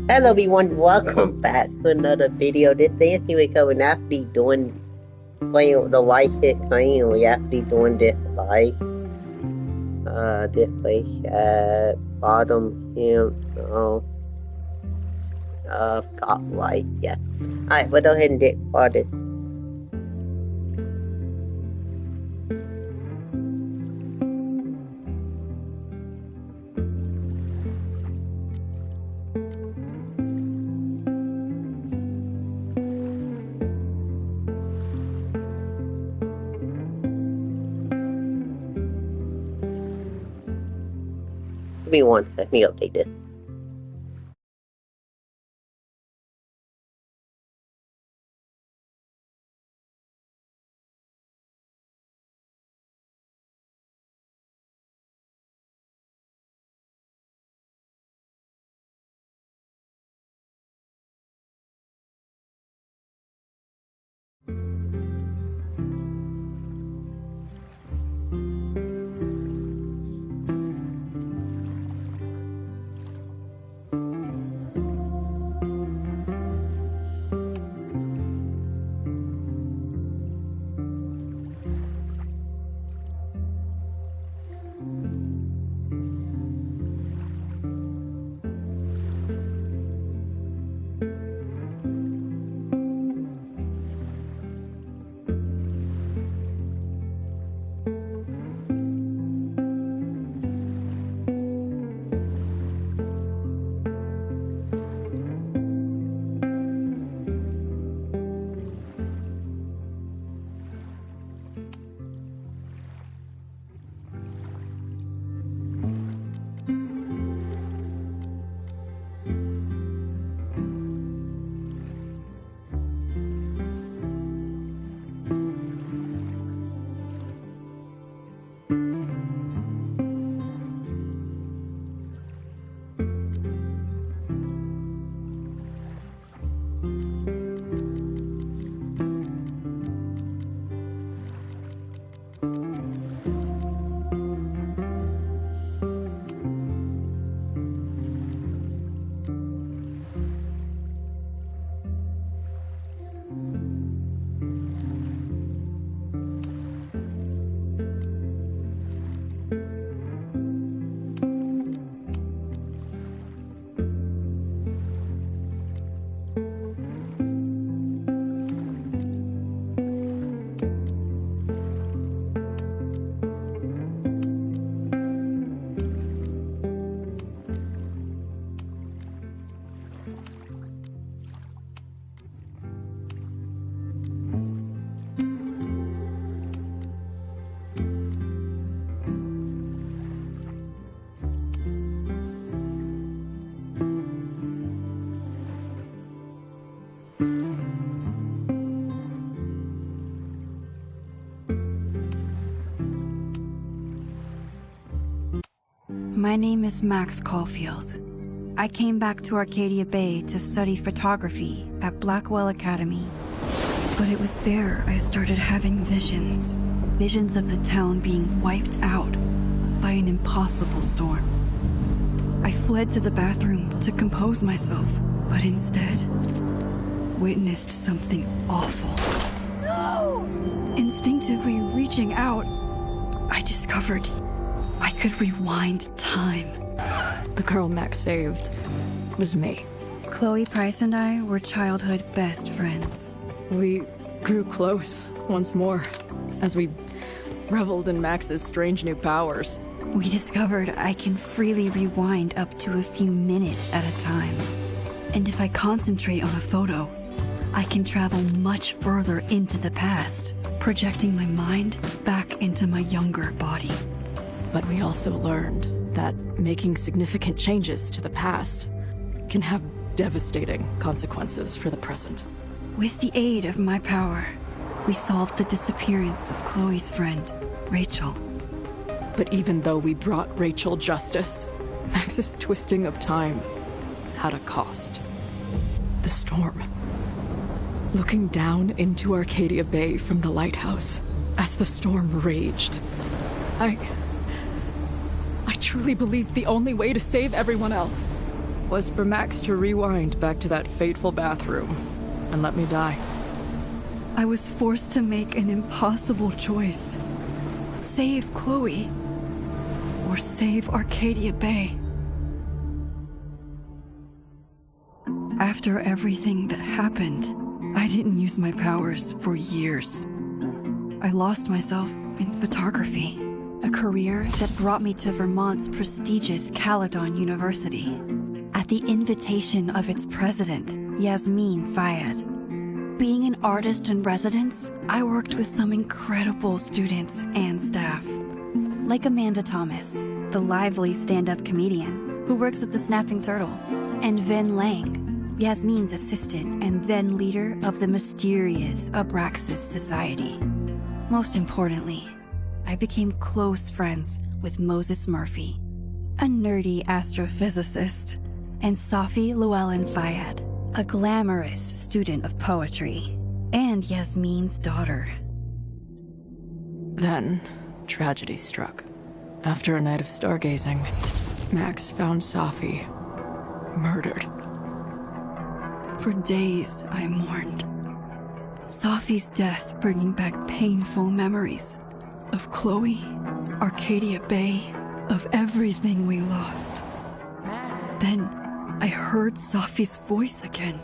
Hello everyone, welcome back to another video. This thing we coming actually playing with the light hit playing, we actually doing this live. This place at bottom here, top right, yeah. Alright, we'll go ahead and get started. Give me one, let me update this. My name is Max Caulfield. I came back to Arcadia Bay to study photography at Blackwell Academy. But it was there I started having visions. Visions of the town being wiped out by an impossible storm. I fled to the bathroom to compose myself, but instead witnessed something awful. No! Instinctively reaching out, I discovered I could rewind time. The girl Max saved was me. Chloe Price and I were childhood best friends. We grew close once more as we reveled in Max's strange new powers. We discovered I can freely rewind up to a few minutes at a time. And if I concentrate on a photo, I can travel much further into the past, projecting my mind back into my younger body. But we also learned that making significant changes to the past can have devastating consequences for the present. With the aid of my power, we solved the disappearance of Chloe's friend, Rachel. But even though we brought Rachel justice, Max's twisting of time had a cost. The storm. Looking down into Arcadia Bay from the lighthouse as the storm raged, I truly believed the only way to save everyone else was for Max to rewind back to that fateful bathroom and let me die. I was forced to make an impossible choice. Save Chloe, or save Arcadia Bay. After everything that happened, I didn't use my powers for years. I lost myself in photography, a career that brought me to Vermont's prestigious Caledon University, at the invitation of its president, Yasmin Fayed. Being an artist in residence, I worked with some incredible students and staff, like Amanda Thomas, the lively stand-up comedian who works at the Snapping Turtle, and Vin Lang, Yasmin's assistant and then leader of the mysterious Abraxas Society. Most importantly, I became close friends with Moses Murphy, a nerdy astrophysicist, and Safi Llewellyn Fayed, a glamorous student of poetry, and Yasmin's daughter. Then, tragedy struck. After a night of stargazing, Max found Safi murdered. For days, I mourned. Safi's death bringing back painful memories of Chloe, Arcadia Bay, of everything we lost. Then, I heard Safi's voice again.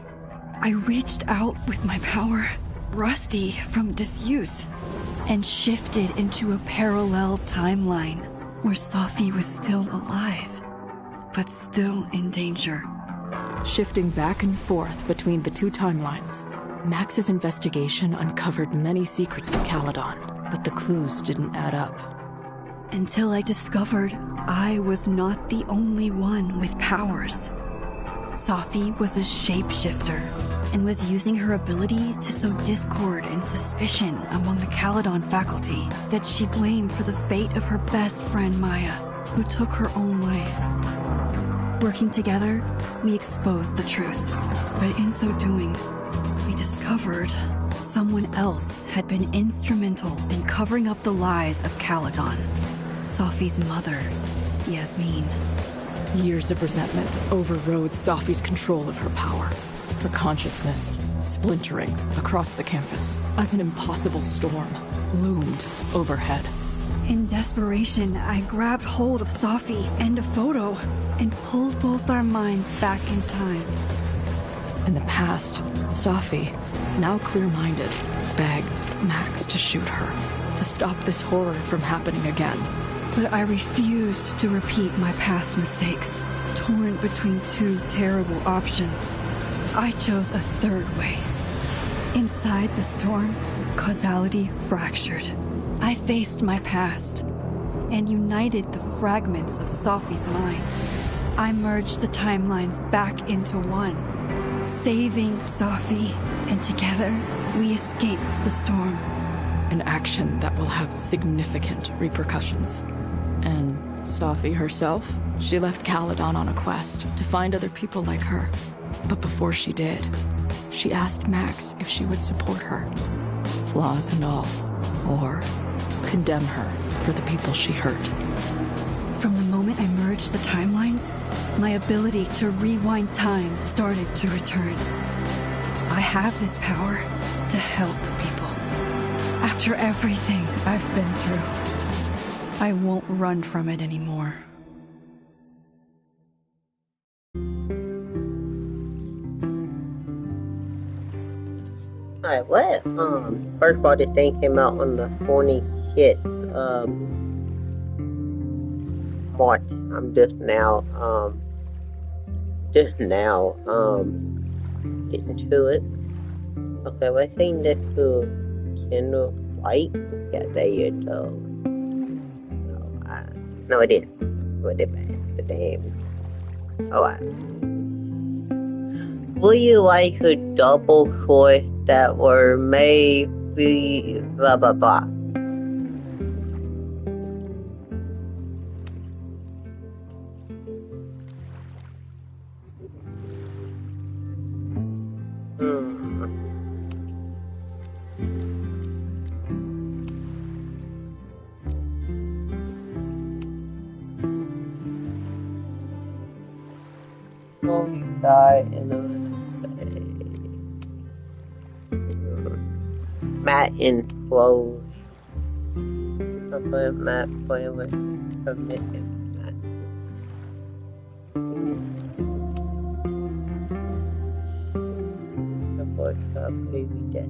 I reached out with my power, rusty from disuse, and shifted into a parallel timeline where Safi was still alive, but still in danger. Shifting back and forth between the two timelines, Max's investigation uncovered many secrets of Caledon, but the clues didn't add up. Until I discovered I was not the only one with powers. Safi was a shapeshifter and was using her ability to sow discord and suspicion among the Caledon faculty that she blamed for the fate of her best friend Maya, who took her own life. Working together, we exposed the truth, but in so doing, we discovered someone else had been instrumental in covering up the lies of Caledon. Safi's mother, Yasmin. Years of resentment overrode Safi's control of her power, her consciousness splintering across the campus as an impossible storm loomed overhead. In desperation, I grabbed hold of Safi and a photo and pulled both our minds back in time. In the past, Safi, now clear-minded, begged Max to shoot her, to stop this horror from happening again. But I refused to repeat my past mistakes, torn between two terrible options. I chose a third way. Inside the storm, causality fractured. I faced my past and united the fragments of Safi's mind. I merged the timelines back into one, saving Safi, and together we escaped the storm. An action that will have significant repercussions. And Safi herself? She left Caledon on a quest to find other people like her. But before she did, she asked Max if she would support her, flaws and all, or condemn her for the people she hurt. From the moment I merged the timelines, my ability to rewind time started to return. I have this power to help people. After everything I've been through, I won't run from it anymore. Alright, what? First of all, this thing came out on the 25th, March. I'm just now, getting to it. Okay, well, I think next to Kendall White. Yeah, there you go. No, it didn't. What did bad? The damn. Alright. Would you like a double choice that were maybe blah blah blah? start and Matt in clothes. I put Matt playing with permission. Matt. The boy got baby dead.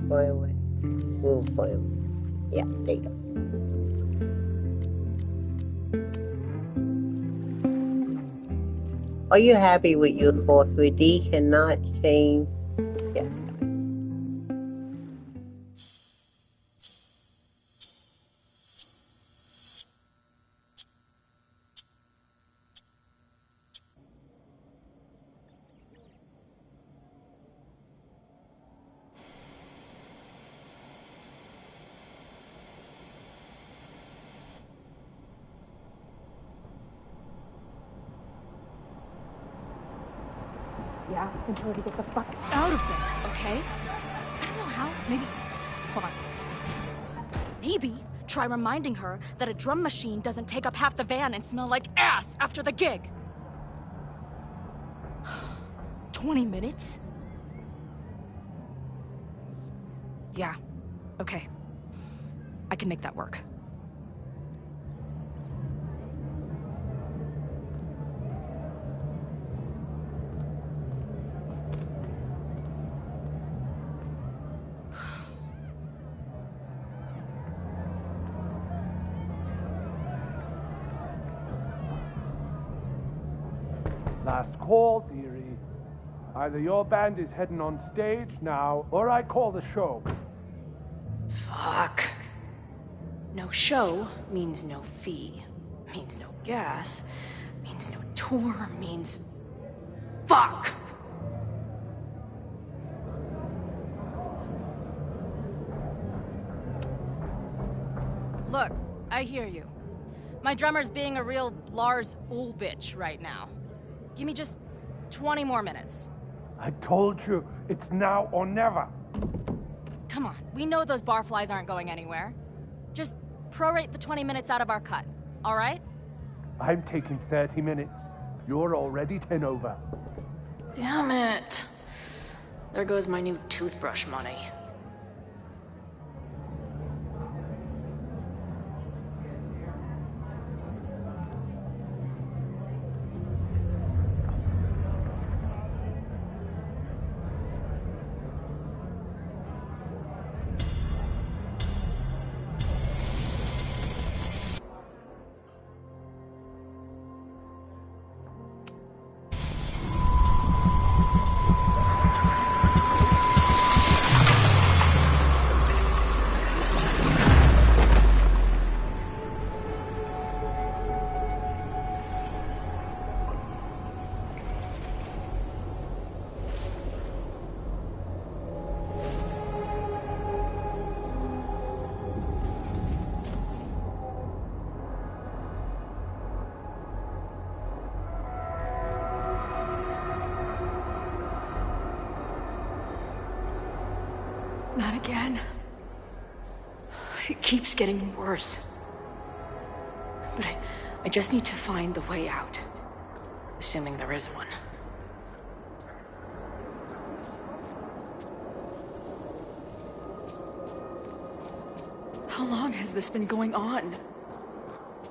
Playing with. We'll play with. Yeah, there you go. Are you happy with your course? With D cannot change. Yeah. Yeah, until he gets the fuck out of there, okay? I don't know how. Maybe. Hold on. Maybe try reminding her that a drum machine doesn't take up half the van and smell like ass after the gig. 20 minutes? Yeah. Okay. I can make that work. Last call, dearie. Either your band is heading on stage now, or I call the show. Fuck. No show means no fee. Means no gas. Means no tour. Means... Fuck! Look, I hear you. My drummer's being a real Lars Ulbich right now. Give me just 20 more minutes. I told you, it's now or never. Come on, we know those barflies aren't going anywhere. Just prorate the 20 minutes out of our cut, all right? I'm taking 30 minutes. You're already 10 over. Damn it. There goes my new toothbrush money. Not again. It keeps getting worse. But I just need to find the way out. Assuming there is one. How long has this been going on?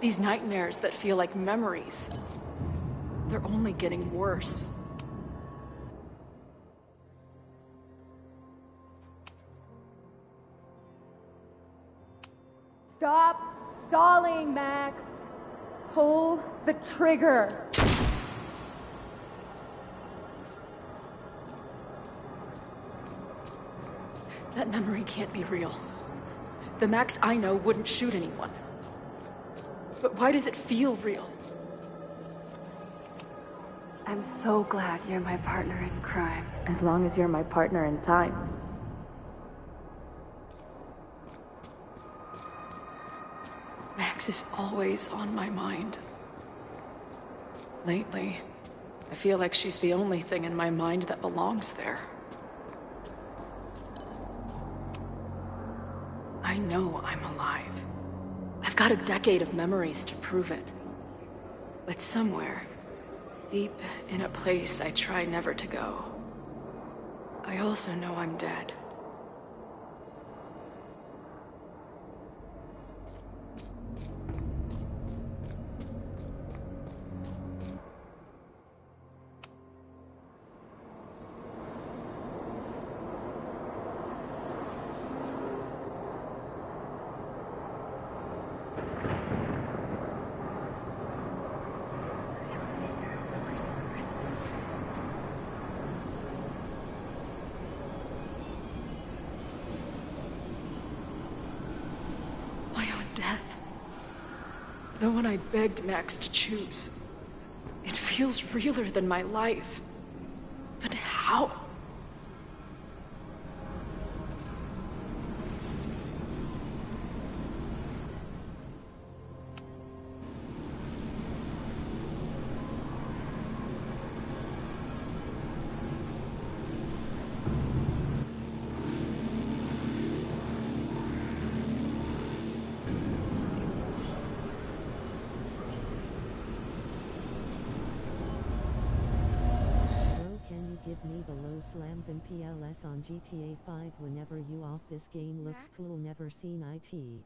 These nightmares that feel like memories. They're only getting worse. Stop stalling, Max. Pull the trigger. That memory can't be real. The Max I know wouldn't shoot anyone. But why does it feel real? I'm so glad you're my partner in crime. As long as you're my partner in time. Max is always on my mind. Lately, I feel like she's the only thing in my mind that belongs there. I know I'm alive. I've got got a decade of memories to prove it. But somewhere, deep in a place I try never to go, I also know I'm dead. Death. The one I begged Max to choose. It feels realer than my life. But how? Give me the low slam than PLS on GTA 5 whenever you off. This game looks cool, never seen it.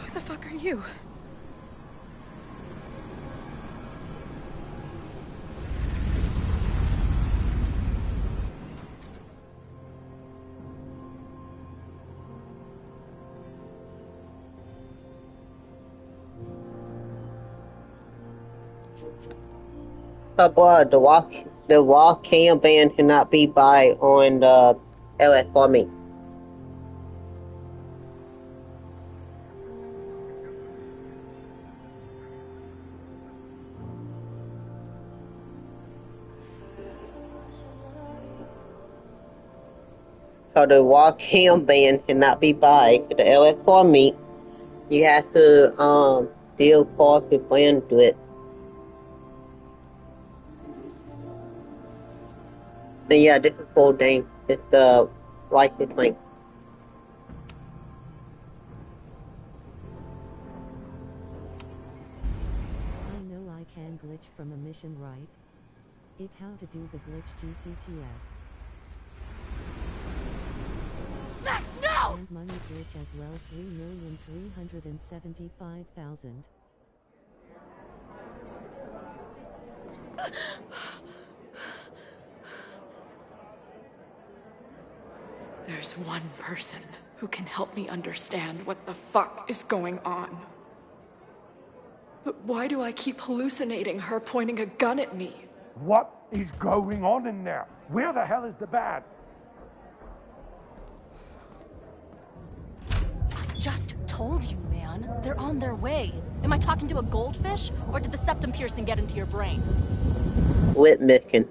Who the fuck are you? But the walk cam ban cannot be buy on the LS Farming. So the walk cam ban cannot be buy to the LS Farming. You have to deal cost to plan to it. And yeah, this is full thing. It's the license link. I know I can glitch from a mission, right? If how to do the glitch GCTF. Max, no! And money glitch as well, 3,375,000. There's one person who can help me understand what the fuck is going on. But why do I keep hallucinating her pointing a gun at me? What is going on in there? Where the hell is the bad? I just told you, man. They're on their way. Am I talking to a goldfish, or did the septum piercing get into your brain? With Miskin.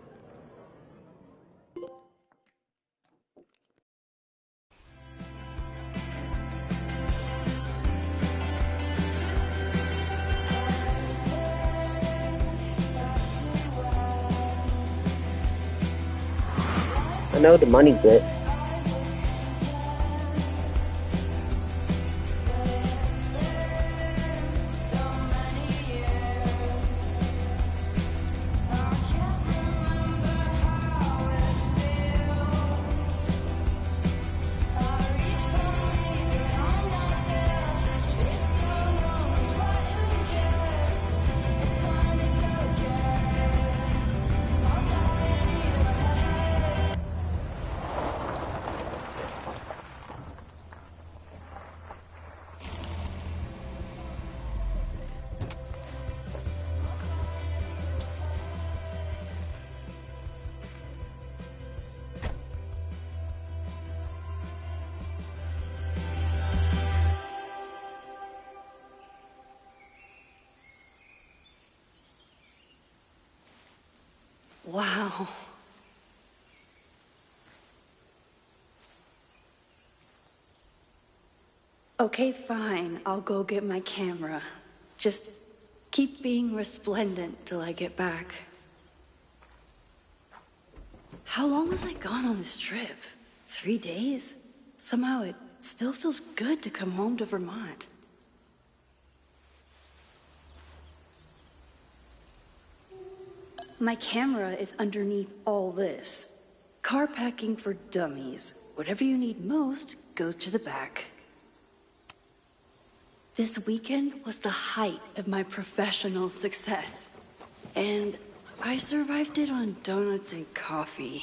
I know the money good. Wow. Okay, fine. I'll go get my camera. Just keep being resplendent till I get back. How long was I gone on this trip? 3 days? Somehow it still feels good to come home to Vermont. My camera is underneath all this. Car packing for dummies. Whatever you need most goes to the back. This weekend was the height of my professional success. And I survived it on donuts and coffee.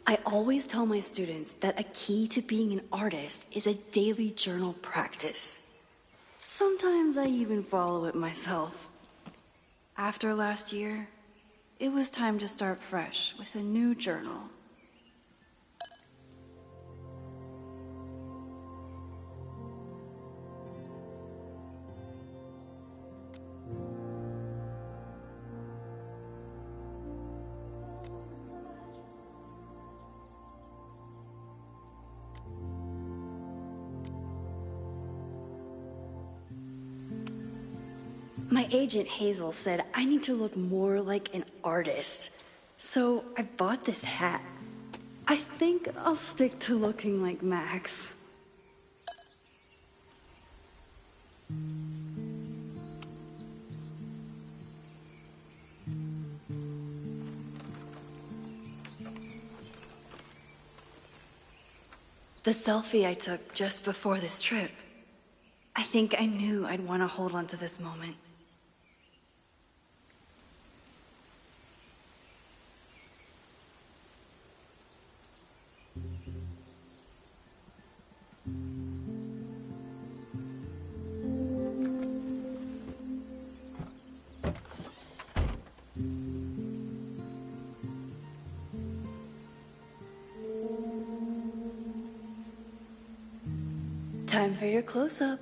I always tell my students that a key to being an artist is a daily journal practice. Sometimes I even follow it myself. After last year, it was time to start fresh with a new journal. My agent Hazel said I need to look more like an artist. So I bought this hat. I think I'll stick to looking like Max. The selfie I took just before this trip. I think I knew I'd want to hold on to this moment. Time for your close-up.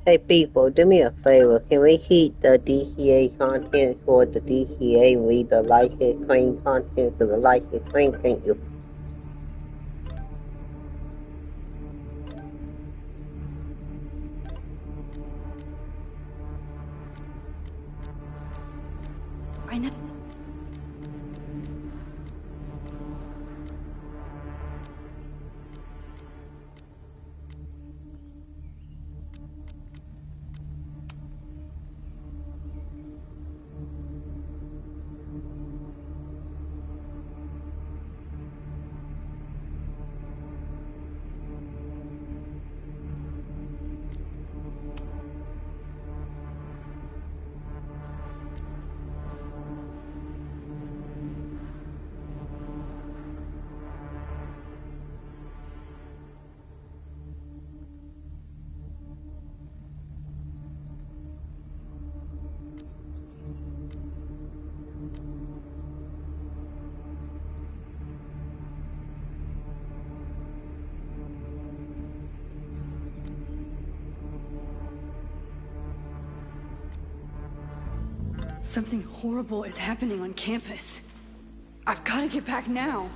Hey people, do me a favor. Can we keep the DCA content for the DCA and leave the license claim content for the license claim? Thank you. I know. Something horrible is happening on campus. I've got to get back now.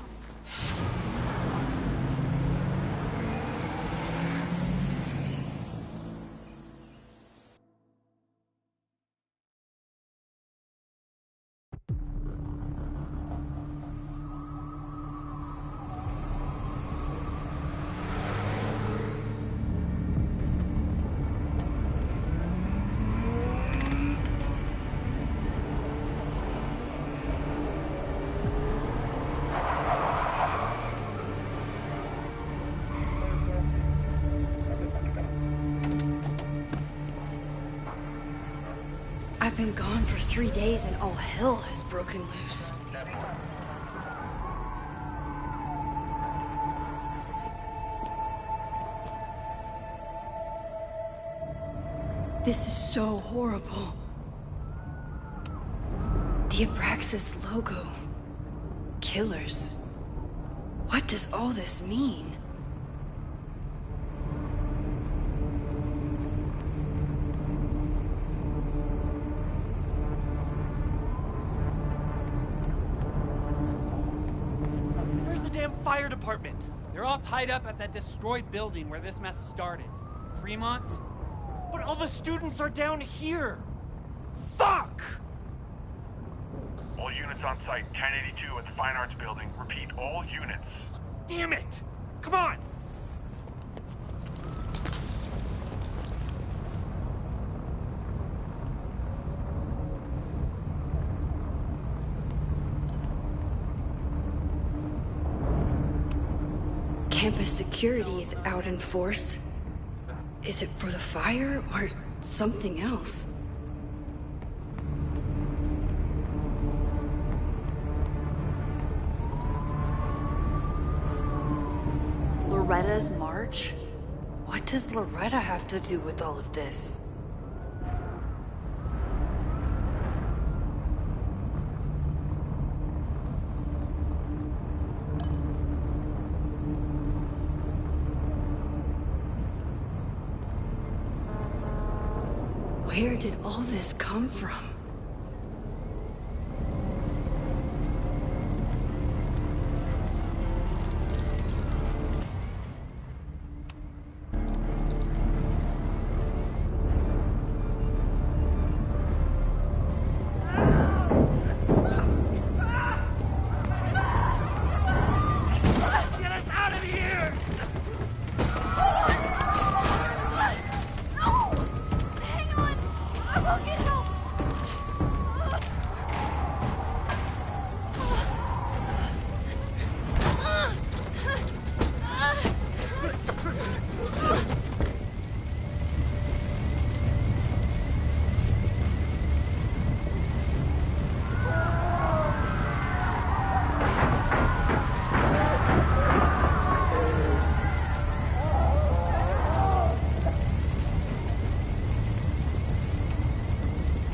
I've been gone for 3 days and all hell has broken loose. This is so horrible. The Abraxas logo. Killers. What does all this mean? Where's the damn fire department? They're all tied up at that destroyed building where this mess started. Fremont? But all the students are down here! Fuck! All units on site, 1082 at the Fine Arts Building. Repeat, all units. Damn it! Come on! Campus security is out in force. Is it for the fire or something else? Loretta's march? What does Loretta have to do with all of this? Where did all this come from? Get us out of here! Hang on! I will get help!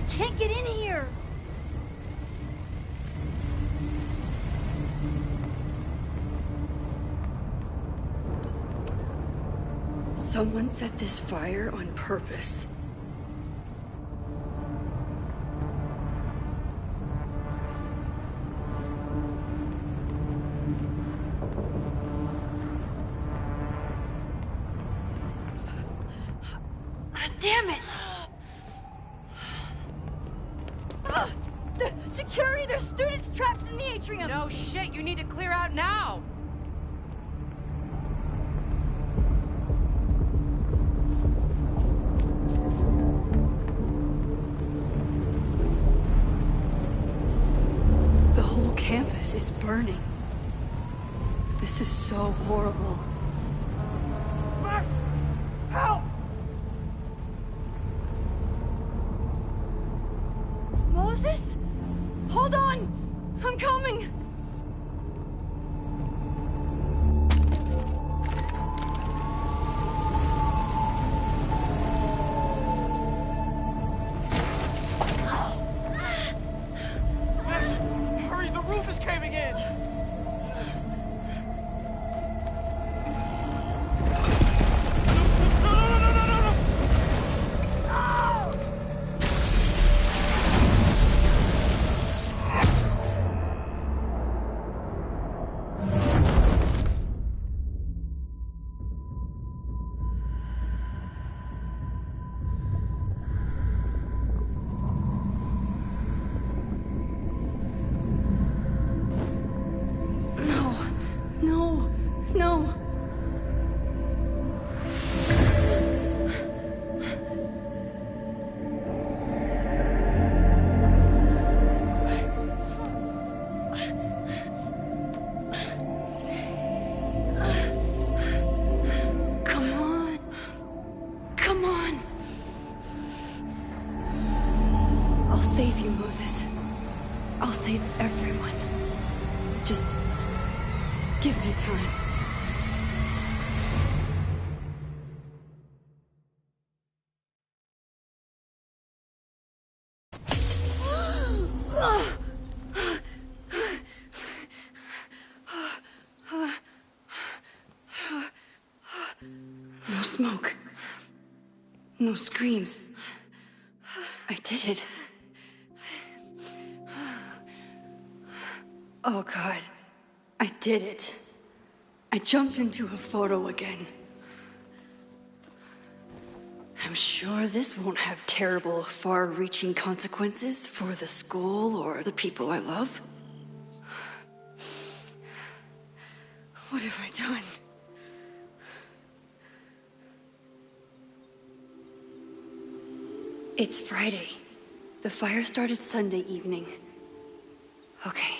Can't get in here! Someone set this fire on purpose. Damn it! The security! There's students trapped in the atrium! No shit, you need to clear out now! The whole campus is burning. This is so horrible. Max! Help! Moses? Hold on! I'm coming! Max! Hurry, the roof is caving in! save you, Moses. I'll save everyone. Just give me time. No smoke. No screams. I did it. Oh God, I did it. I jumped into a photo again. I'm sure this won't have terrible, far-reaching consequences for the school or the people I love. What have I done? It's Friday. The fire started Sunday evening. Okay.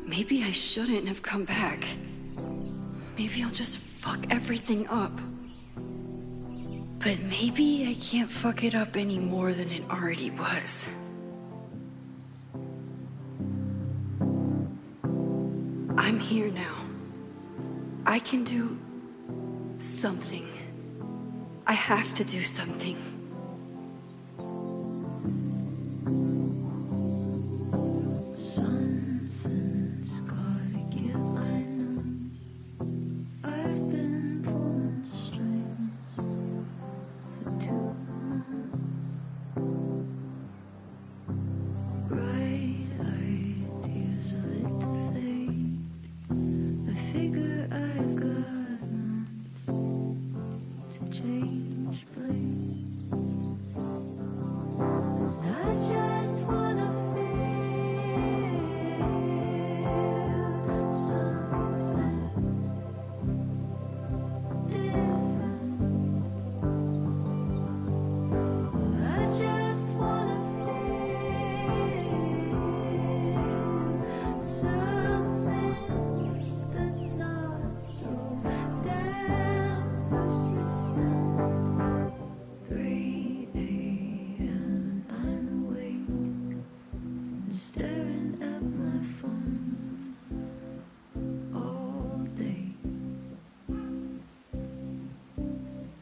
Maybe I shouldn't have come back. Maybe I'll just fuck everything up. But maybe I can't fuck it up any more than it already was. I'm here now. I can do something. I have to do something. Something's gotta give, I know. I've been pulling strings for too long. Bright ideas are lit to fade. I figure I've got months to change blame. And I just wanna feel something different. I just wanna feel something that's not so damn persistent. 3 a.m. I'm awake and staring at my phone all day.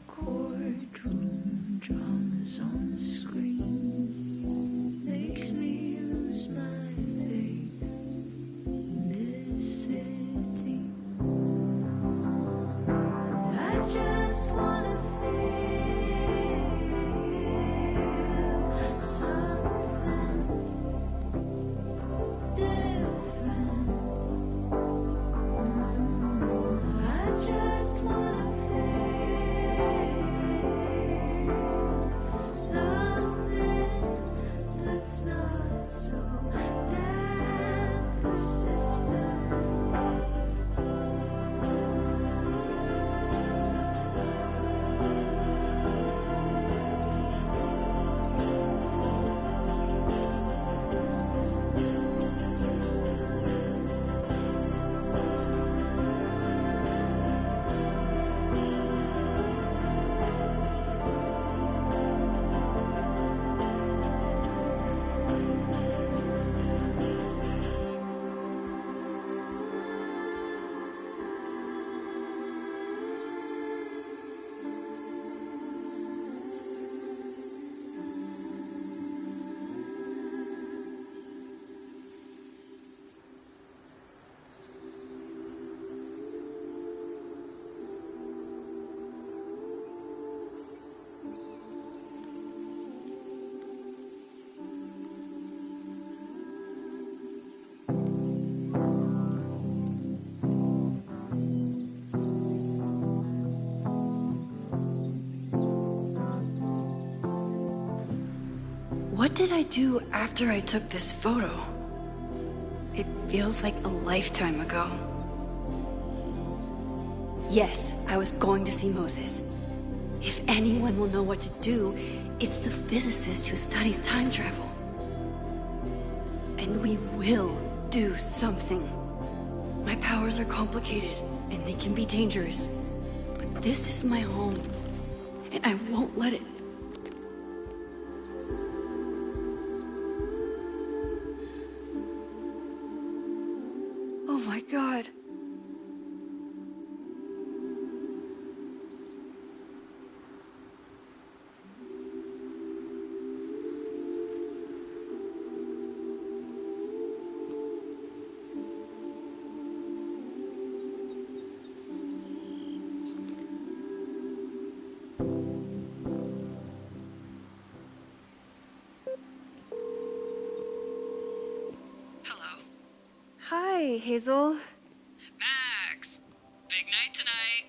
Courtroom dramas on the screen makes me lose my faith in this city. I just wanna feel something different. I just wanna feel something that's not so damn persistent. What did I do after I took this photo? It feels like a lifetime ago. Yes, I was going to see Moses. If anyone will know what to do, it's the physicist who studies time travel. And we will do something. My powers are complicated, and they can be dangerous. But this is my home, and I won't let it. Oh my God. Hi, Hazel. Max! Big night tonight.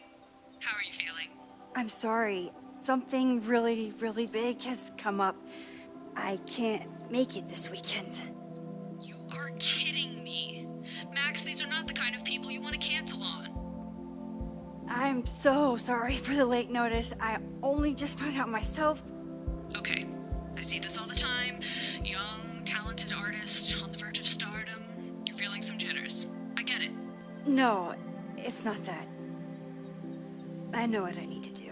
How are you feeling? I'm sorry. Something really, really big has come up. I can't make it this weekend. You are kidding me. Max, these are not the kind of people you want to cancel on. I'm so sorry for the late notice. I only just found out myself. Okay, I see this all the time. Young, talented artist on the verge of stardom. You're feeling some jitters. I get it. No, it's not that. I know what I need to do.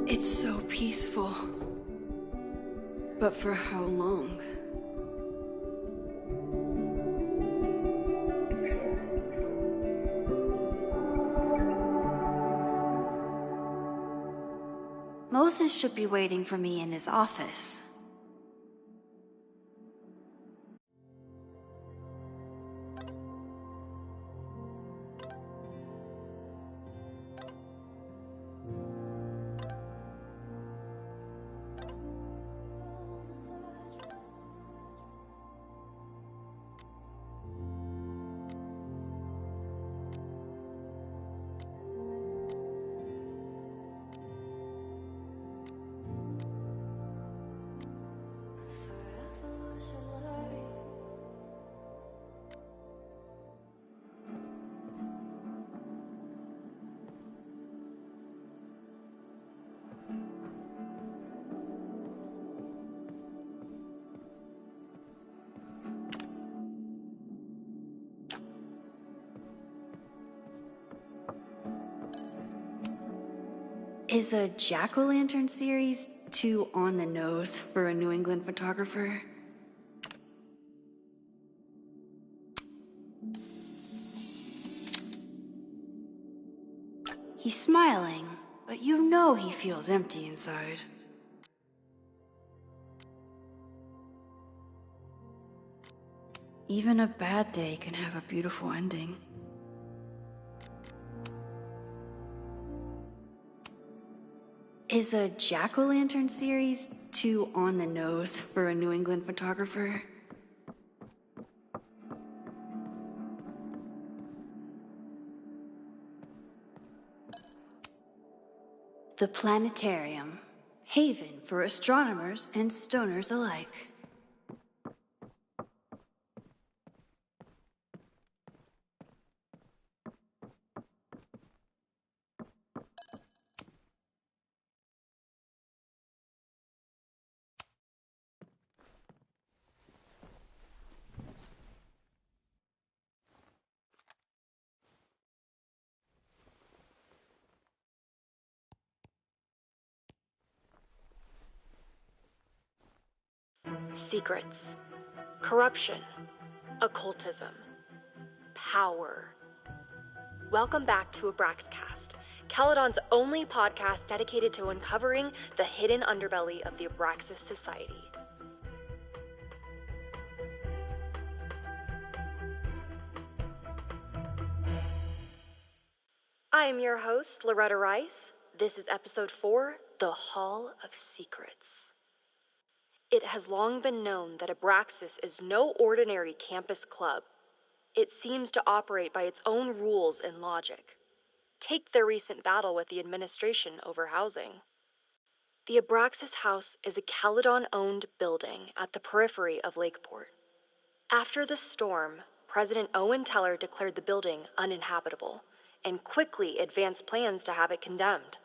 It's so peaceful. But for how long? Moses should be waiting for me in his office. Is a jack-o'-lantern series too on the nose for a New England photographer? He's smiling, but you know he feels empty inside. Even a bad day can have a beautiful ending. Is a jack-o'-lantern series too on the nose for a New England photographer? The planetarium, haven for astronomers and stoners alike. Secrets, corruption, occultism, power. Welcome back to Abraxcast, Caledon's only podcast dedicated to uncovering the hidden underbelly of the Abraxas Society. I am your host, Loretta Rice. This is episode 4, The Hall of Secrets. It has long been known that Abraxas is no ordinary campus club. It seems to operate by its own rules and logic. take their recent battle with the administration over housing. The Abraxas House is a Caledon-owned building at the periphery of Lakeport. After the storm, President Owen Teller declared the building uninhabitable and quickly advanced plans to have it condemned.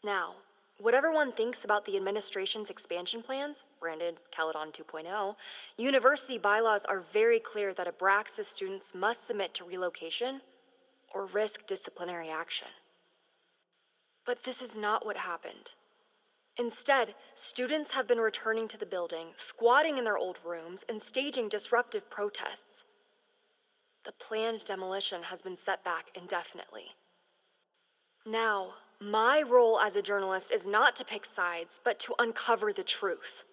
Now, whatever one thinks about the administration's expansion plans, branded Caledon 2.0, university bylaws are very clear that Abraxas students must submit to relocation or risk disciplinary action. But this is not what happened. Instead, students have been returning to the building, squatting in their old rooms, and staging disruptive protests. The planned demolition has been set back indefinitely. Now, my role as a journalist is not to pick sides, but to uncover the truth.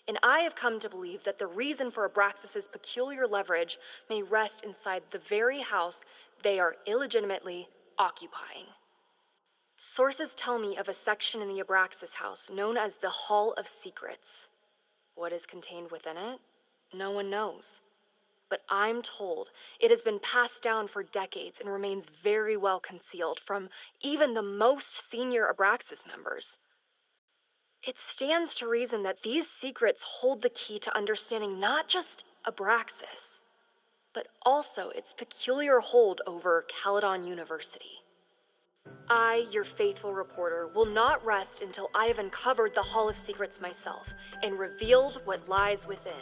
And I have come to believe that the reason for Abraxas' peculiar leverage may rest inside the very house they are illegitimately occupying. Sources tell me of a section in the Abraxas house known as the Hall of Secrets. What is contained within it? No one knows. But I'm told it has been passed down for decades and remains very well concealed from even the most senior Abraxas members. It stands to reason that these secrets hold the key to understanding not just Abraxas, but also its peculiar hold over Caledon University. I, your faithful reporter, will not rest until I have uncovered the Hall of Secrets myself and revealed what lies within.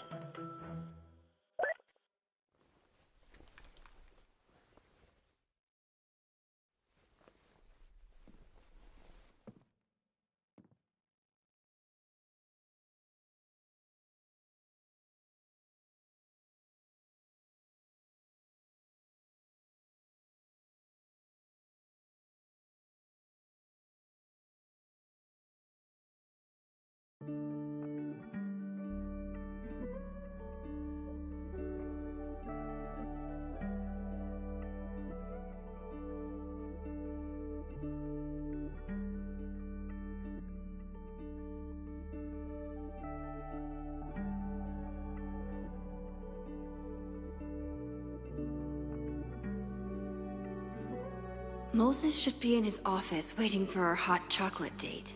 Moses should be in his office waiting for our hot chocolate date.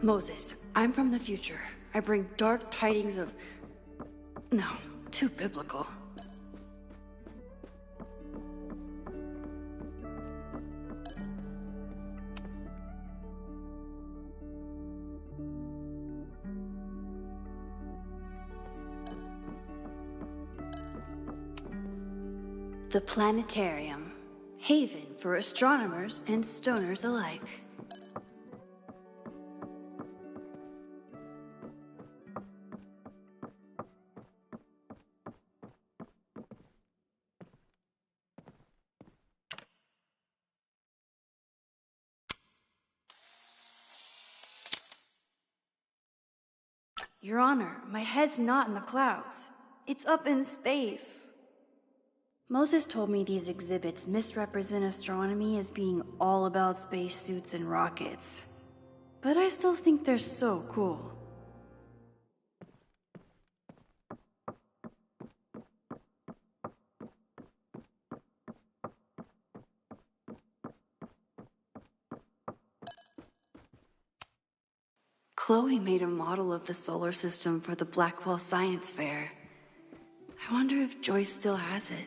Moses, I'm from the future. I bring dark tidings of... No, too biblical. The planetarium, haven for astronomers and stoners alike. Your Honor, my head's not in the clouds. It's up in space. Moses told me these exhibits misrepresent astronomy as being all about spacesuits and rockets. But I still think they're so cool. Chloe made a model of the solar system for the Blackwell Science Fair. I wonder if Joyce still has it.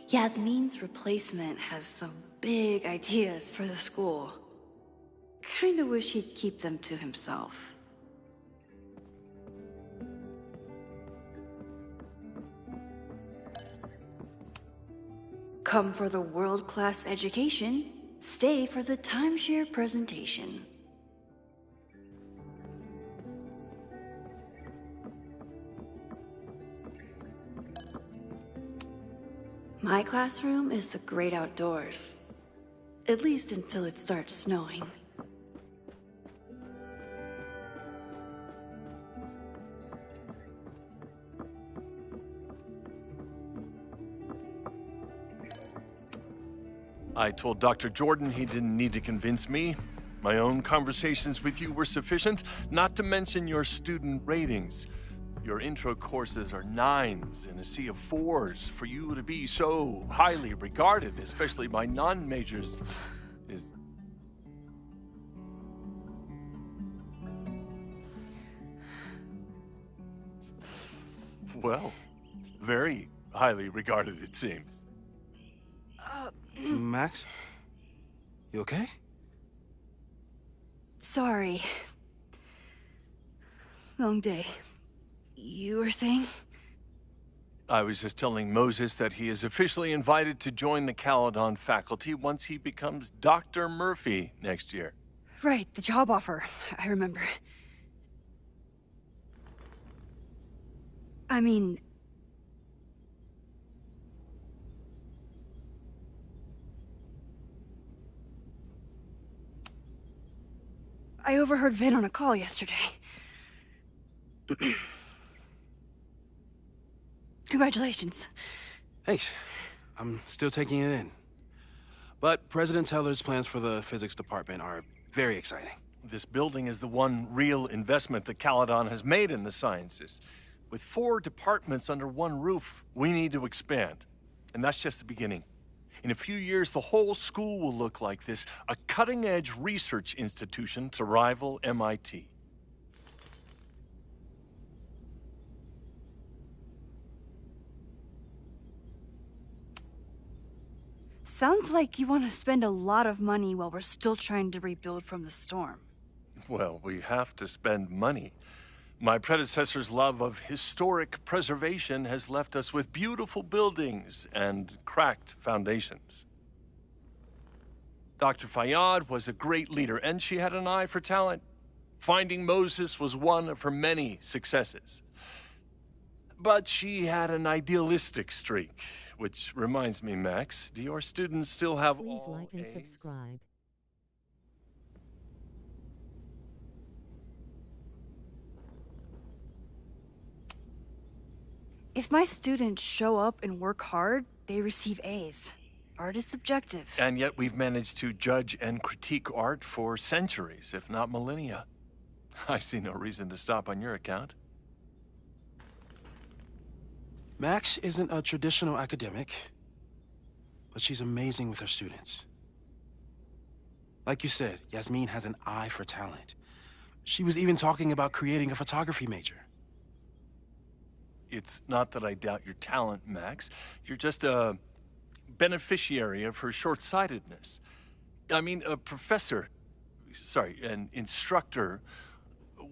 Yasmin's replacement has some big ideas for the school. Kinda wish he'd keep them to himself. Come for the world-class education, stay for the timeshare presentation. My classroom is the great outdoors. At least until it starts snowing. I told Dr. Jordan he didn't need to convince me. My own conversations with you were sufficient, not to mention your student ratings. Your intro courses are 9s in a sea of 4s. For you to be so highly regarded, especially by non-majors, is... well, very highly regarded, it seems. Max? You okay? Sorry. Long day. You were saying? I was just telling Moses that he is officially invited to join the Caledon faculty once he becomes Dr. Murphy next year. Right, the job offer. I remember. I mean... I overheard Vin on a call yesterday. Congratulations. Thanks. I'm still taking it in. But President Teller's plans for the physics department are very exciting. This building is the one real investment that Caledon has made in the sciences. With 4 departments under one roof, we need to expand. And that's just the beginning. In a few years, the whole school will look like this, a cutting-edge research institution to rival MIT. Sounds like you want to spend a lot of money while we're still trying to rebuild from the storm. Well, we have to spend money. My predecessor's love of historic preservation has left us with beautiful buildings and cracked foundations. Dr. Fayyad was a great leader, and she had an eye for talent. Finding Moses was one of her many successes. But she had an idealistic streak, which reminds me, Max, do your students still have Please all like and A's? subscribe. If my students show up and work hard, they receive A's. Art is subjective. And yet we've managed to judge and critique art for centuries, if not millennia. I see no reason to stop on your account. Max isn't a traditional academic, but she's amazing with her students. Like you said, Yasmin has an eye for talent. She was even talking about creating a photography major. It's not that I doubt your talent, Max. You're just a beneficiary of her short-sightedness. I mean, a professor, an instructor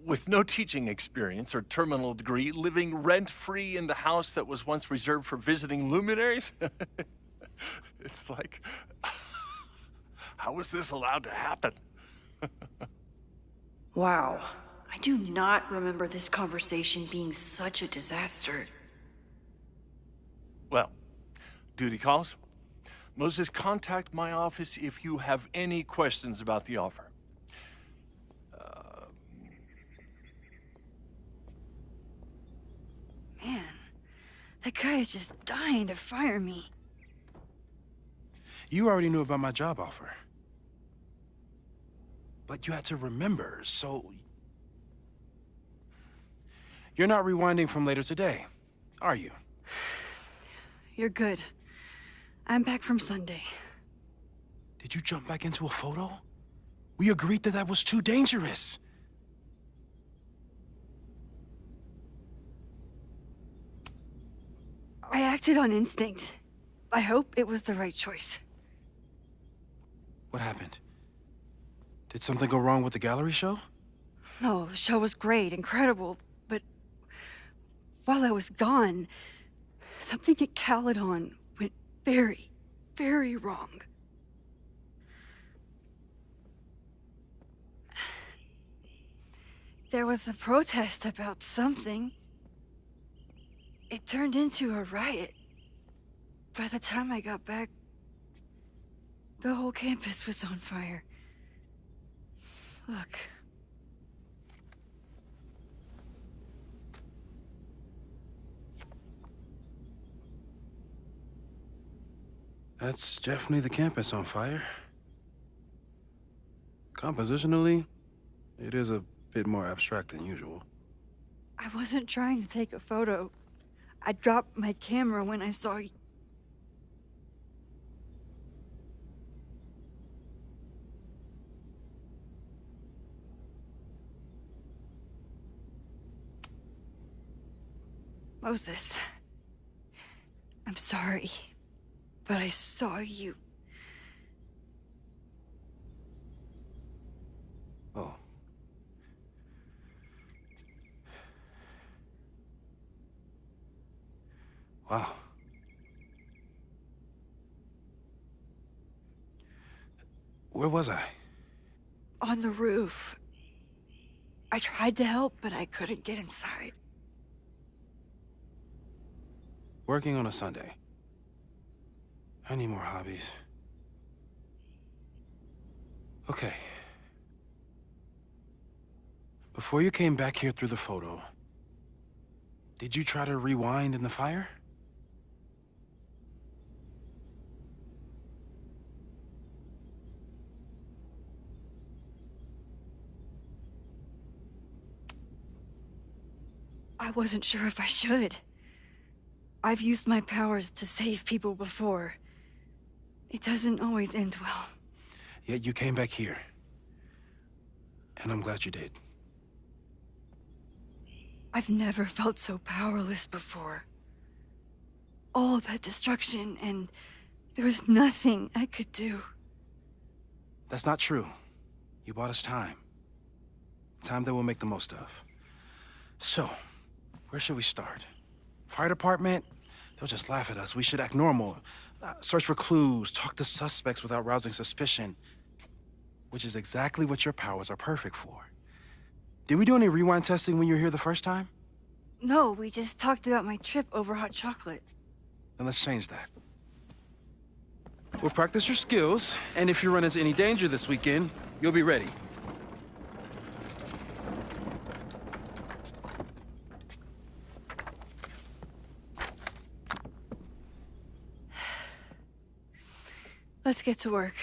with no teaching experience or terminal degree, living rent-free in the house that was once reserved for visiting luminaries? It's like, how was this allowed to happen? Wow. I do not remember this conversation being such a disaster. Well, duty calls. Moses, contact my office if you have any questions about the offer. Man, that guy is just dying to fire me. You already knew about my job offer. But you had to remember, so... You're not rewinding from later today, are you? You're good. I'm back from Sunday. Did you jump back into a photo? We agreed that that was too dangerous. I acted on instinct. I hope it was the right choice. What happened? Did something go wrong with the gallery show? No, the show was great, incredible, but while I was gone, something at Caledon went very, very wrong. There was a protest about something. It turned into a riot. By the time I got back, the whole campus was on fire. Look. That's definitely the campus on fire. Compositionally, it is a bit more abstract than usual. I wasn't trying to take a photo. I dropped my camera when I saw you. Moses, I'm sorry, but I saw you. Oh. Wow. Where was I? On the roof. I tried to help, but I couldn't get inside. Working on a Sunday. I need more hobbies. Okay. Before you came back here through the photo, did you try to rewind in the fire? I wasn't sure if I should. I've used my powers to save people before. It doesn't always end well. Yet you came back here. And I'm glad you did. I've never felt so powerless before. All that destruction, and there was nothing I could do. That's not true. You bought us time. Time that we'll make the most of. So, where should we start? Fire department? They'll just laugh at us. We should act normal. Search for clues, talk to suspects without rousing suspicion. Which is exactly what your powers are perfect for. Did we do any rewind testing when you were here the first time? No, we just talked about my trip over hot chocolate. Then let's change that. We'll practice your skills, and if you run into any danger this weekend, you'll be ready. Let's get to work.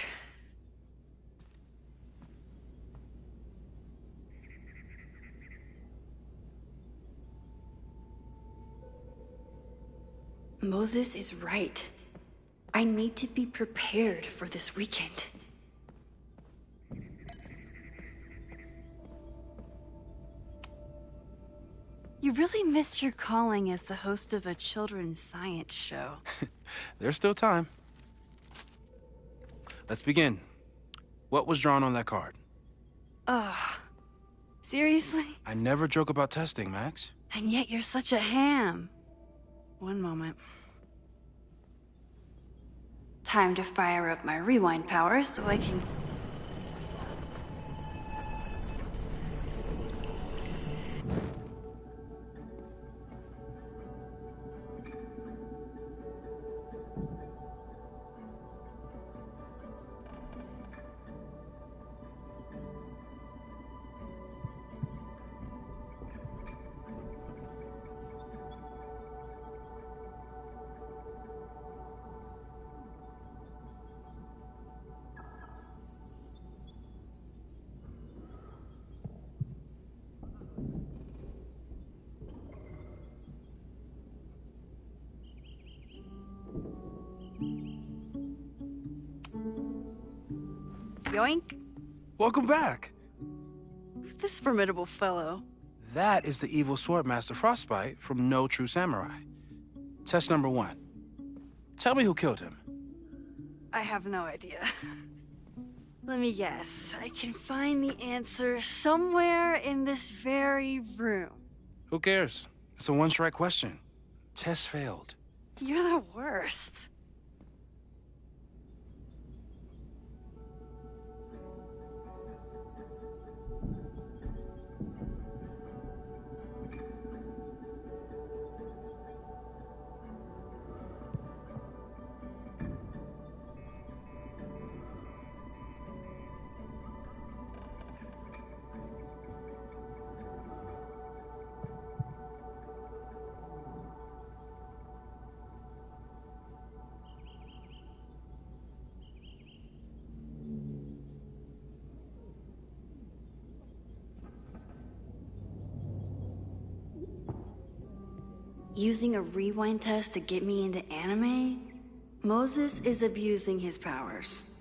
Moses is right. I need to be prepared for this weekend. You really missed your calling as the host of a children's science show. There's still time. Let's begin. What was drawn on that card? Seriously? I never joke about testing, Max. And yet you're such a ham. One moment. Time to fire up my rewind powers so I can... Yoink? Welcome back. Who's this formidable fellow? That is the evil Swordmaster Frostbite from No True Samurai. Test number 1. Tell me who killed him. I have no idea. Let me guess. I can find the answer somewhere in this very room. Who cares? It's a one-strike question. Test failed. You're the worst. Using a rewind test to get me into anime? Moses is abusing his powers.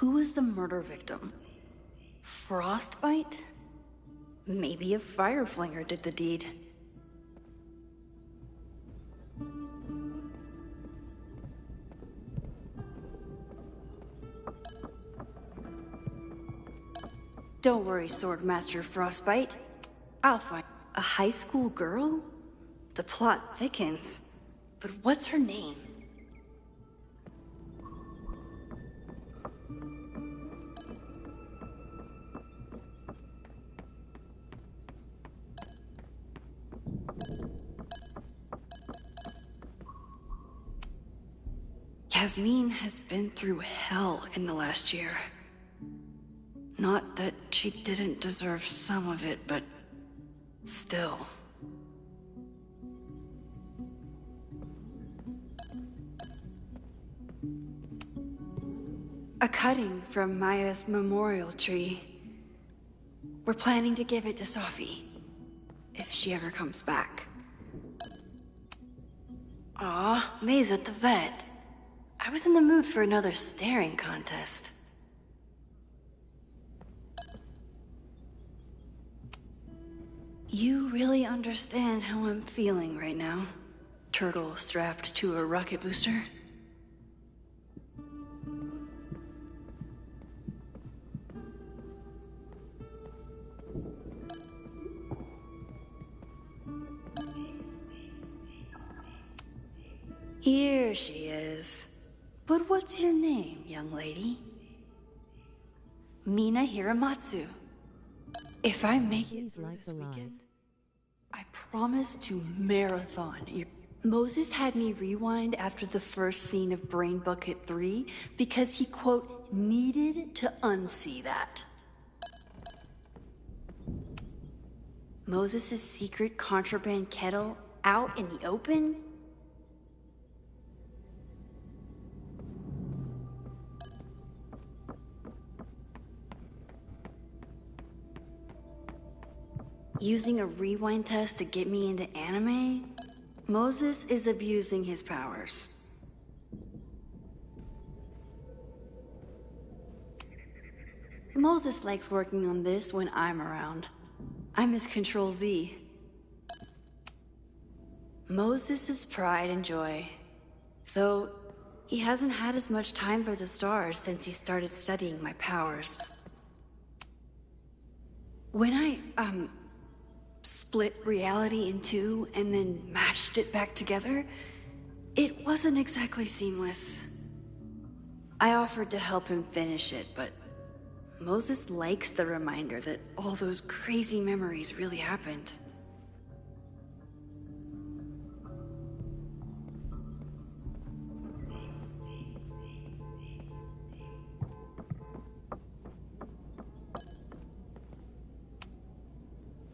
Who was the murder victim? Frostbite? Maybe a fire flinger did the deed. Don't worry, Swordmaster Frostbite. I'll find a high school girl? The plot thickens. But what's her name? Yasmin has been through hell in the last year. Not that she didn't deserve some of it, but still. A cutting from Maya's memorial tree. We're planning to give it to Sophie, if she ever comes back. Aw, May's at the vet. I was in the mood for another staring contest. You really understand how I'm feeling right now? Turtle strapped to a rocket booster? Here she is. But what's your name, young lady? Mina Hiramatsu. If I make it through this weekend, I promise to marathon you. Moses had me rewind after the first scene of Brain Bucket 3 because he, quote, needed to unsee that. Moses' secret contraband kettle out in the open? Using a rewind test to get me into anime? Moses is abusing his powers. Moses likes working on this when I'm around. I'm his Control Z. Moses' pride and joy. Though, he hasn't had as much time for the stars since he started studying my powers. When I, split reality in two and then mashed it back together, it wasn't exactly seamless. I offered to help him finish it, but Moses likes the reminder that all those crazy memories really happened.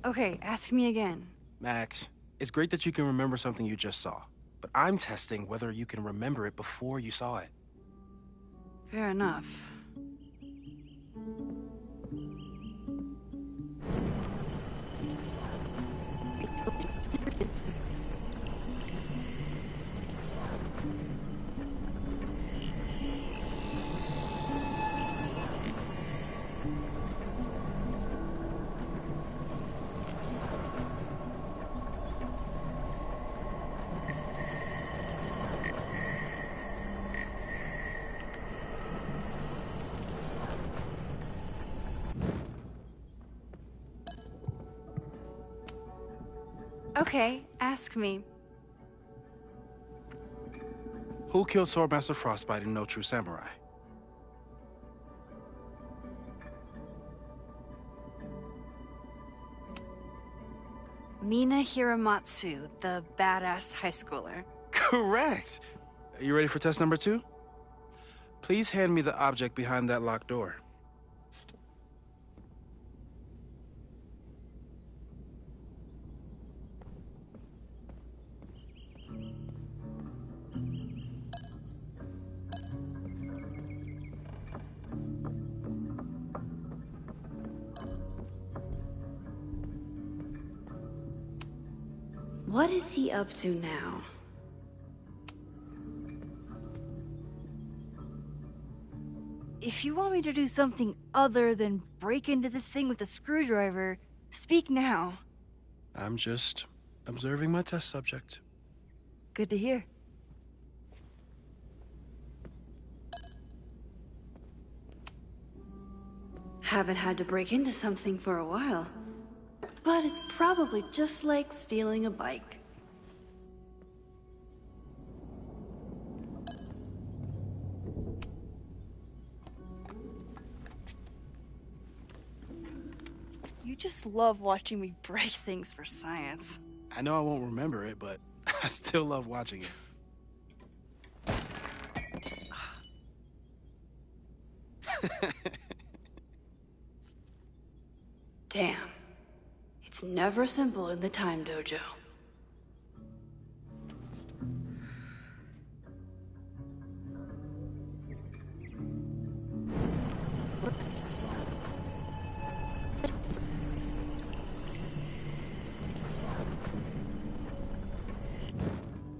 Okay, ask me again. Max, it's great that you can remember something you just saw, but I'm testing whether you can remember it before you saw it. Fair enough. Okay, ask me. Who killed Swordmaster Frostbite in No True Samurai? Mina Hiramatsu, the badass high schooler. Correct! Are you ready for test number 2? Please hand me the object behind that locked door. What is he up to now? If you want me to do something other than break into this thing with a screwdriver, speak now. I'm just observing my test subject. Good to hear. Haven't had to break into something for a while. But it's probably just like stealing a bike. You just love watching me break things for science. I know I won't remember it, but I still love watching it. Damn. It's never simple in the time dojo.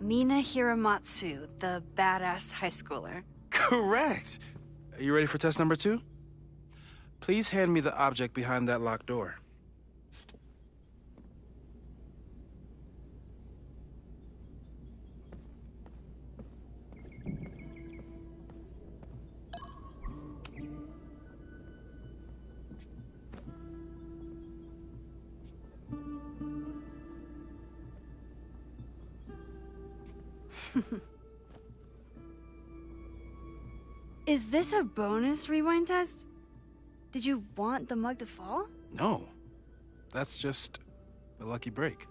Mina Hiramatsu, the badass high schooler. Correct! Are you ready for test number 2? Please hand me the object behind that locked door. Is this a bonus rewind test? Did you want the mug to fall? No. That's just a lucky break.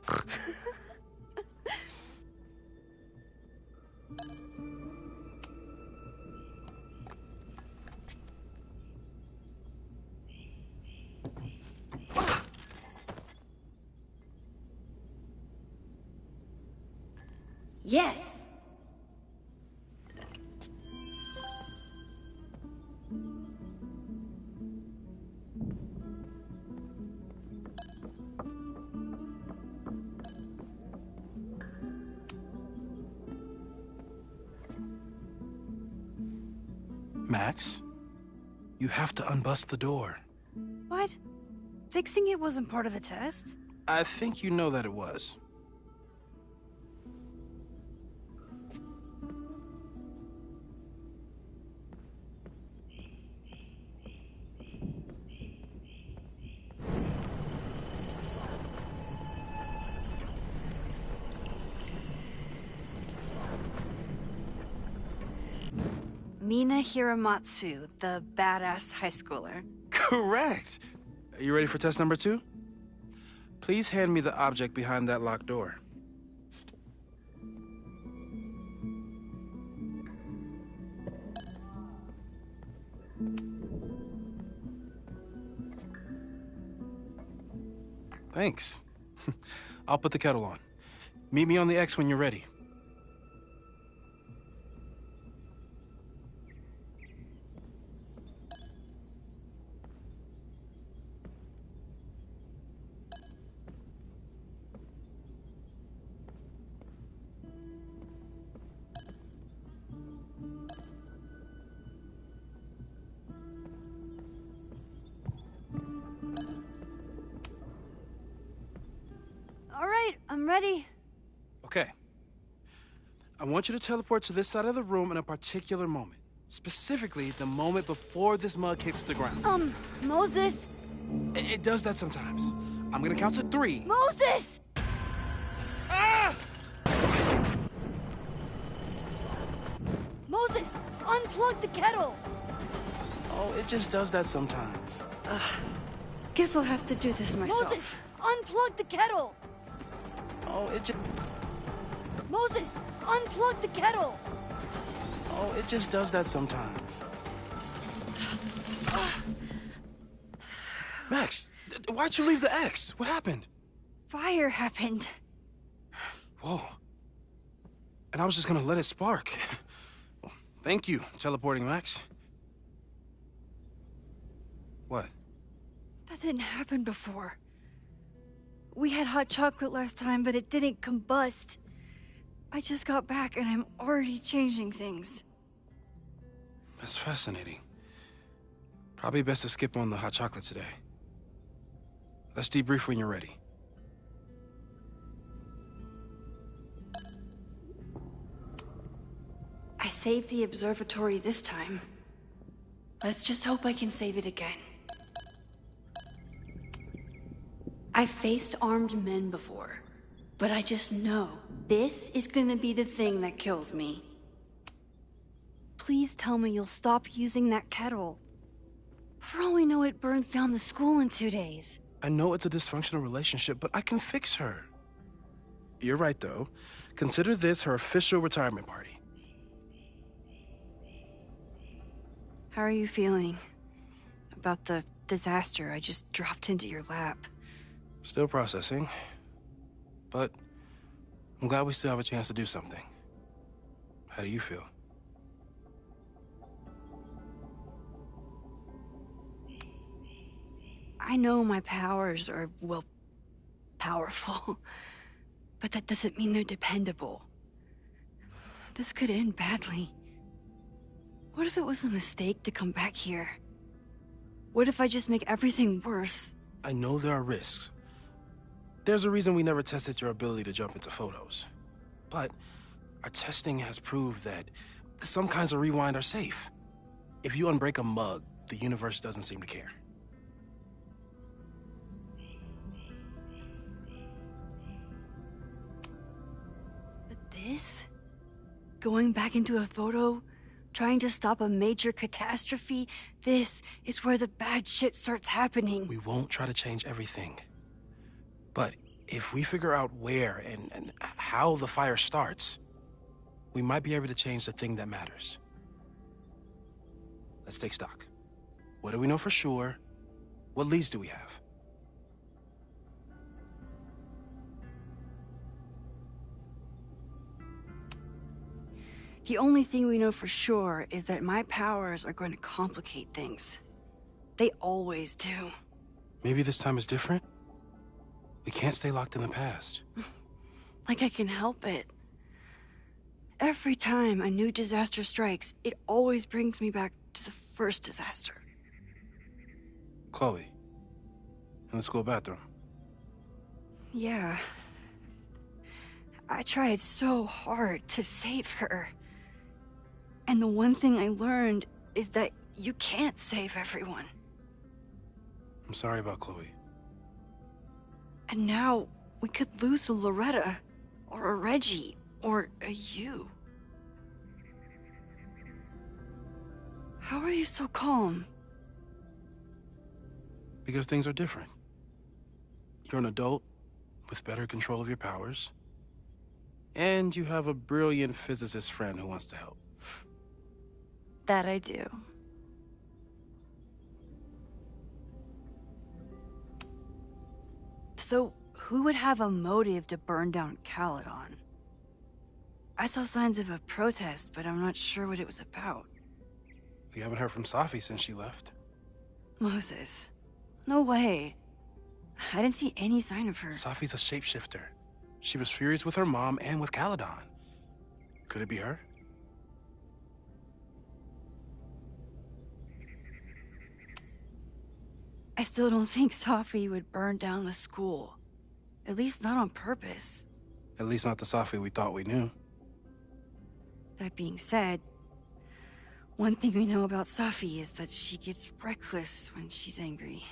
Yes. Max, you have to unbust the door. What? Fixing it wasn't part of the test? I think you know that it was. Mina Hiramatsu, the badass high schooler. Correct! Are you ready for test number 2? Please hand me the object behind that locked door. Thanks. I'll put the kettle on. Meet me on the X when you're ready. I'm ready. Okay. I want you to teleport to this side of the room in a particular moment. Specifically, the moment before this mug hits the ground. Moses! It does that sometimes. I'm gonna count to 3. Moses! Moses, unplug the kettle! Oh, it just does that sometimes. Guess I'll have to do this myself. Moses, unplug the kettle! Oh, it just... Moses, unplug the kettle! Oh, it just does that sometimes. Max, why'd you leave the X? What happened? Fire happened. Whoa. And I was just gonna let it spark. Well, thank you, teleporting Max. What? That didn't happen before. We had hot chocolate last time, but it didn't combust. I just got back and I'm already changing things. That's fascinating. Probably best to skip on the hot chocolate today. Let's debrief when you're ready. I saved the observatory this time. Let's just hope I can save it again. I've faced armed men before, but I just know this is gonna be the thing that kills me. Please tell me you'll stop using that kettle. For all we know, it burns down the school in 2 days. I know it's a dysfunctional relationship, but I can fix her. You're right, though. Consider this her official retirement party. How are you feeling about the disaster I just dropped into your lap? Still processing, but I'm glad we still have a chance to do something. How do you feel? I know my powers are, well, powerful, but that doesn't mean they're dependable. This could end badly. What if it was a mistake to come back here? What if I just make everything worse? I know there are risks. There's a reason we never tested your ability to jump into photos. But our testing has proved that some kinds of rewind are safe. If you unbreak a mug, the universe doesn't seem to care. But this? Going back into a photo? Trying to stop a major catastrophe? This is where the bad shit starts happening. We won't try to change everything. But if we figure out where and how the fire starts, we might be able to change the thing that matters. Let's take stock. What do we know for sure? What leads do we have? The only thing we know for sure is that my powers are going to complicate things. They always do. Maybe this time is different? We can't stay locked in the past. Like I can help it. Every time a new disaster strikes, it always brings me back to the first disaster. Chloe, in the school bathroom. Yeah. I tried so hard to save her. And the one thing I learned is that you can't save everyone. I'm sorry about Chloe. And now we could lose a Loretta, or a Reggie, or a you. How are you so calm? Because things are different. You're an adult with better control of your powers. And you have a brilliant physicist friend who wants to help. That I do. So, who would have a motive to burn down Caledon? I saw signs of a protest, but I'm not sure what it was about. We haven't heard from Safi since she left. Moses. No way. I didn't see any sign of her. Safi's a shapeshifter. She was furious with her mom and with Caledon. Could it be her? I still don't think Safi would burn down the school. At least not on purpose. At least not the Safi we thought we knew. That being said, one thing we know about Safi is that she gets reckless when she's angry.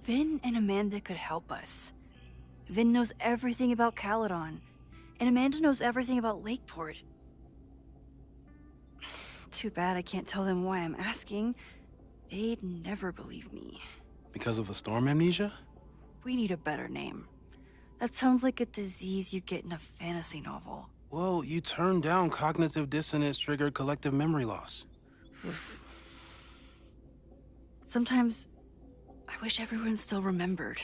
Vin and Amanda could help us. Vin knows everything about Caledon, and Amanda knows everything about Lakeport. Too bad I can't tell them why I'm asking. They'd never believe me. Because of the storm amnesia? We need a better name. That sounds like a disease you get in a fantasy novel. Well, you turned down cognitive dissonance triggered collective memory loss. Sometimes, I wish everyone still remembered.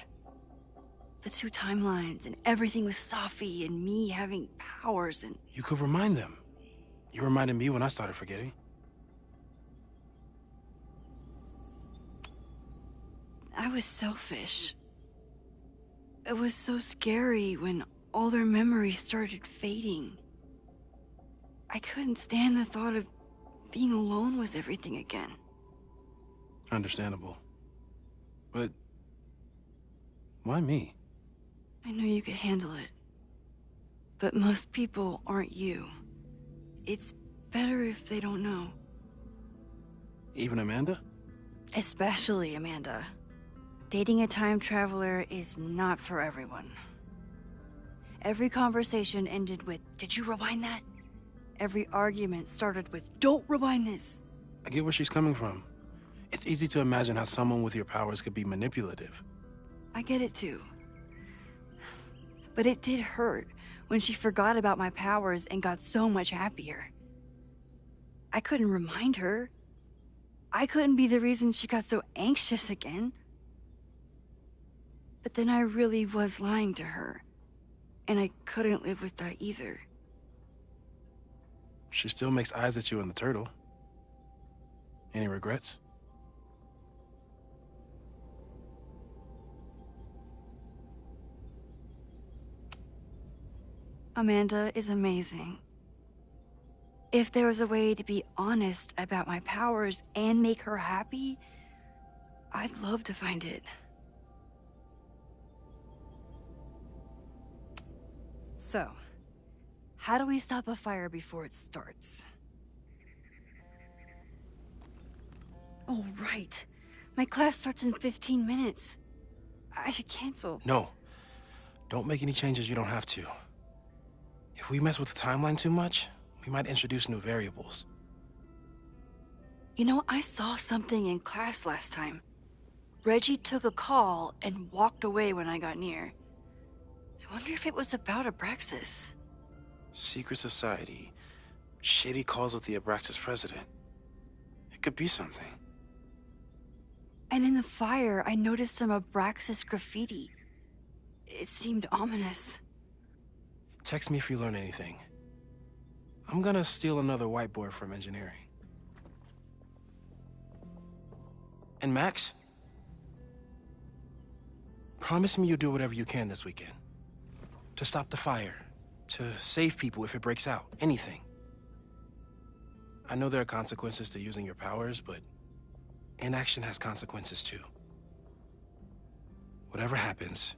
The two timelines, and everything with Safi, and me having powers, and... You could remind them. You reminded me when I started forgetting. I was selfish. It was so scary when all their memories started fading. I couldn't stand the thought of being alone with everything again. Understandable. But why me? I know you could handle it. But most people aren't you. It's better if they don't know. Even Amanda? Especially Amanda. Dating a time traveler is not for everyone. Every conversation ended with, "Did you rewind that?" Every argument started with, "Don't rewind this." I get where she's coming from. It's easy to imagine how someone with your powers could be manipulative. I get it too. But it did hurt when she forgot about my powers and got so much happier. I couldn't remind her. I couldn't be the reason she got so anxious again. But then I really was lying to her, and I couldn't live with that either. She still makes eyes at you and the turtle. Any regrets? Amanda is amazing. If there was a way to be honest about my powers and make her happy, I'd love to find it. So, how do we stop a fire before it starts? Oh, right. My class starts in 15 minutes. I should cancel. No. Don't make any changes you don't have to. If we mess with the timeline too much, we might introduce new variables. You know, I saw something in class last time. Reggie took a call and walked away when I got near. I wonder if it was about Abraxas. Secret society. Shady calls with the Abraxas president. It could be something. And in the fire, I noticed some Abraxas graffiti. It seemed ominous. Text me if you learn anything. I'm gonna steal another whiteboard from engineering. And Max? Promise me you'll do whatever you can this weekend. To stop the fire. To save people if it breaks out. Anything. I know there are consequences to using your powers, but inaction has consequences too. Whatever happens,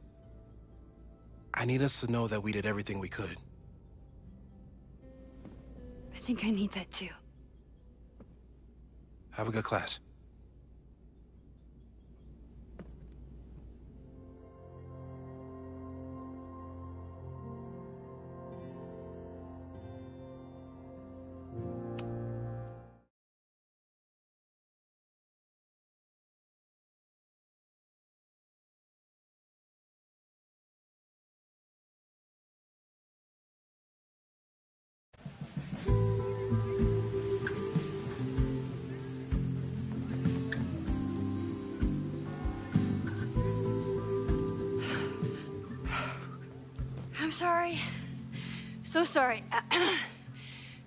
I need us to know that we did everything we could. I think I need that too. Have a good class. I'm sorry. So sorry.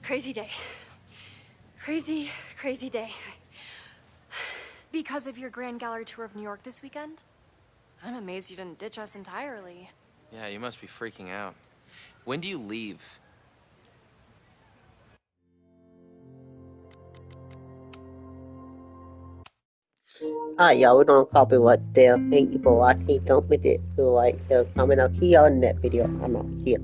Crazy day. Crazy, crazy day. Because of your Grand Gallery tour of New York this weekend? I'm amazed you didn't ditch us entirely. Yeah, you must be freaking out. When do you leave? Alright, y'all, we're gonna copy what they're thank you for watching. Don't forget to like, share, comment, I'll see y'all in that video. I'm out here.